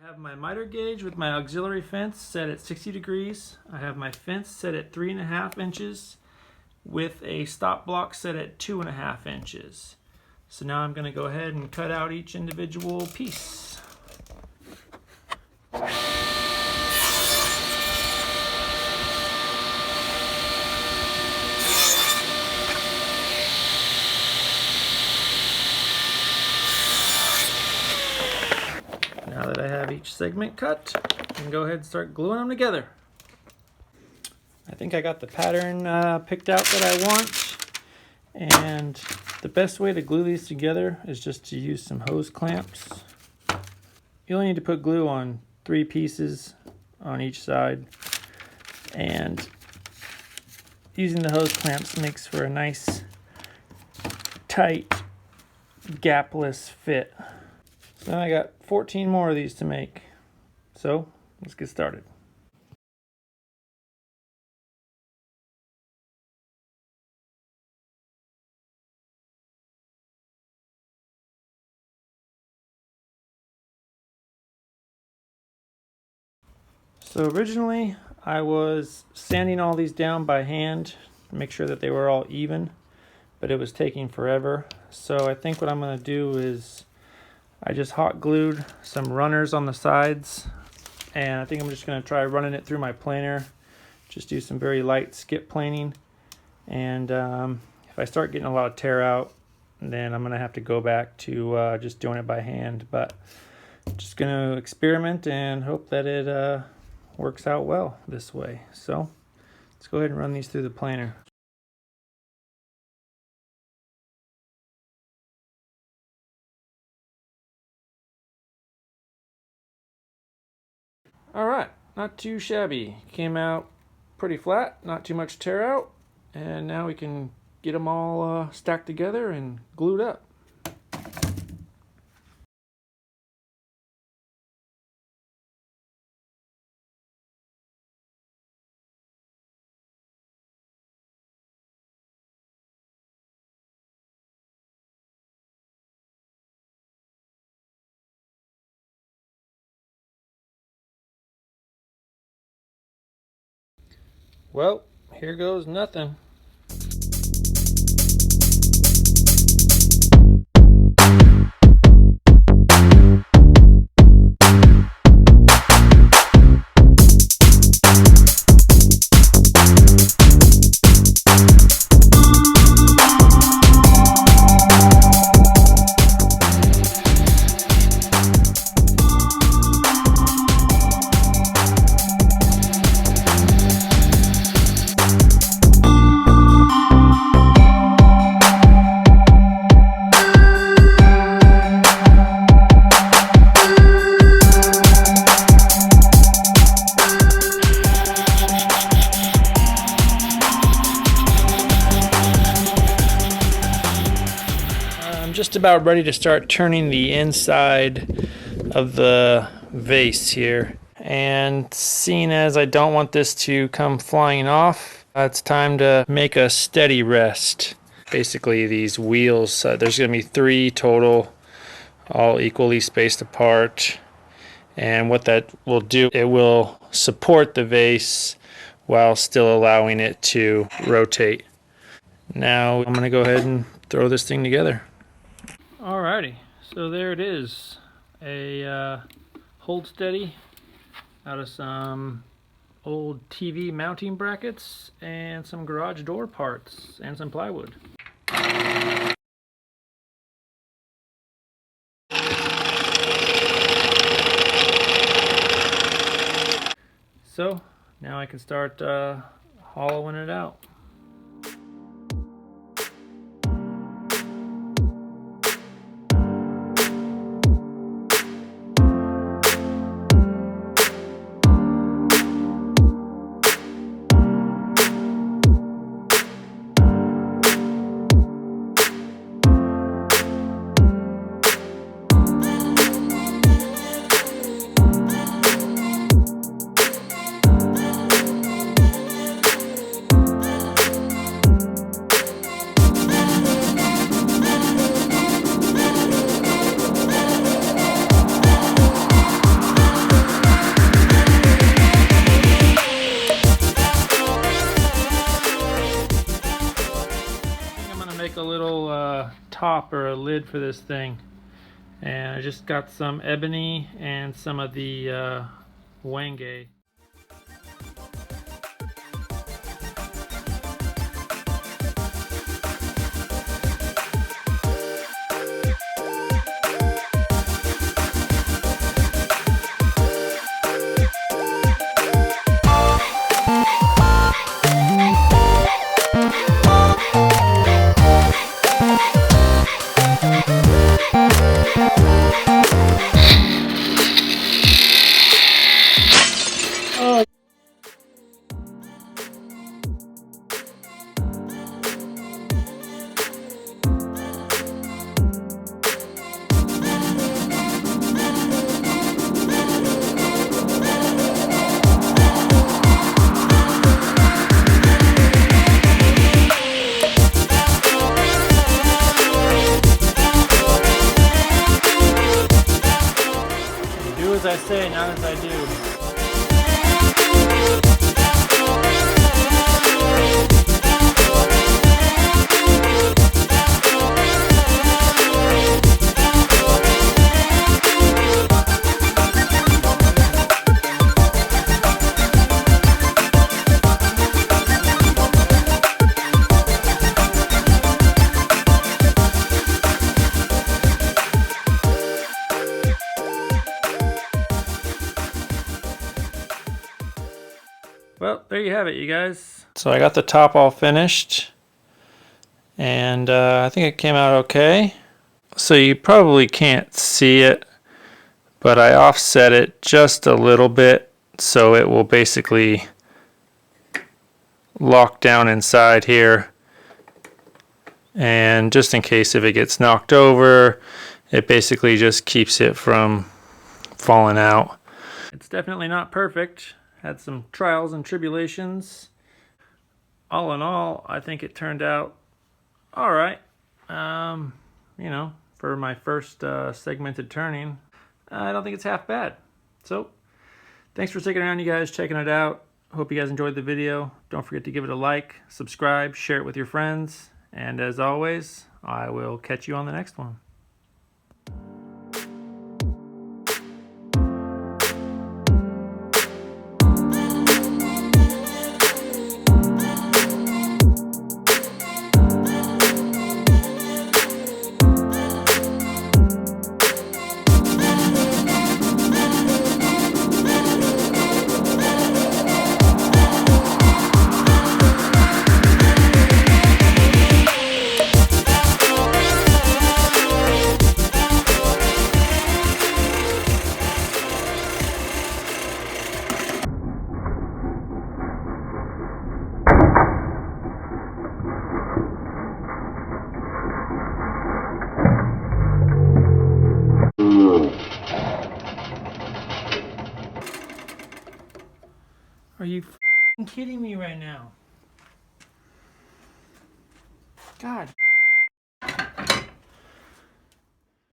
I have my miter gauge with my auxiliary fence set at 60 degrees. I have my fence set at 3.5 inches with a stop block set at 2.5 inches. So now I'm going to go ahead and cut out each individual piece. Now that I have each segment cut, I can go ahead and start gluing them together. I think I got the pattern picked out that I want, and the best way to glue these together is just to use some hose clamps. You only need to put glue on 3 pieces on each side, and using the hose clamps makes for a nice, tight, gapless fit. So now I got 14 more of these to make. So let's get started. So originally I was sanding all these down by hand to make sure that they were all even, but it was taking forever. So I think what I'm going to do is I just hot glued some runners on the sides, and I think I'm just going to try running it through my planer. Just do some very light skip planing, and if I start getting a lot of tear out, then I'm going to have to go back to just doing it by hand. But I'm just going to experiment and hope that it works out well this way. So let's go ahead and run these through the planer. Alright, not too shabby. Came out pretty flat, not too much tear out, and now we can get them all stacked together and glued up. Well, here goes nothing. Just about ready to start turning the inside of the vase here, and seeing as I don't want this to come flying off, it's time to make a steady rest. Basically these wheels, there's going to be 3 total, all equally spaced apart, and what that will do, it will support the vase while still allowing it to rotate. Now I'm going to go ahead and throw this thing together. Alrighty, so there it is, a hold steady out of some old TV mounting brackets and some garage door parts and some plywood. So now I can start hollowing it out. top or a lid for this thing. And I just got some ebony and some of the wenge. Do as I say, not as I do. Well, there you have it, you guys. So I got the top all finished, and I think it came out okay. So you probably can't see it, but I offset it just a little bit so it will basically lock down inside here. And just in case if it gets knocked over, it basically just keeps it from falling out. It's definitely not perfect. Had some trials and tribulations. All in all, I think it turned out all right. You know, for my first segmented turning, I don't think it's half bad. So, thanks for sticking around, you guys, checking it out. Hope you guys enjoyed the video. Don't forget to give it a like, subscribe, share it with your friends. And as always, I will catch you on the next one. Are you f***ing kidding me right now? God.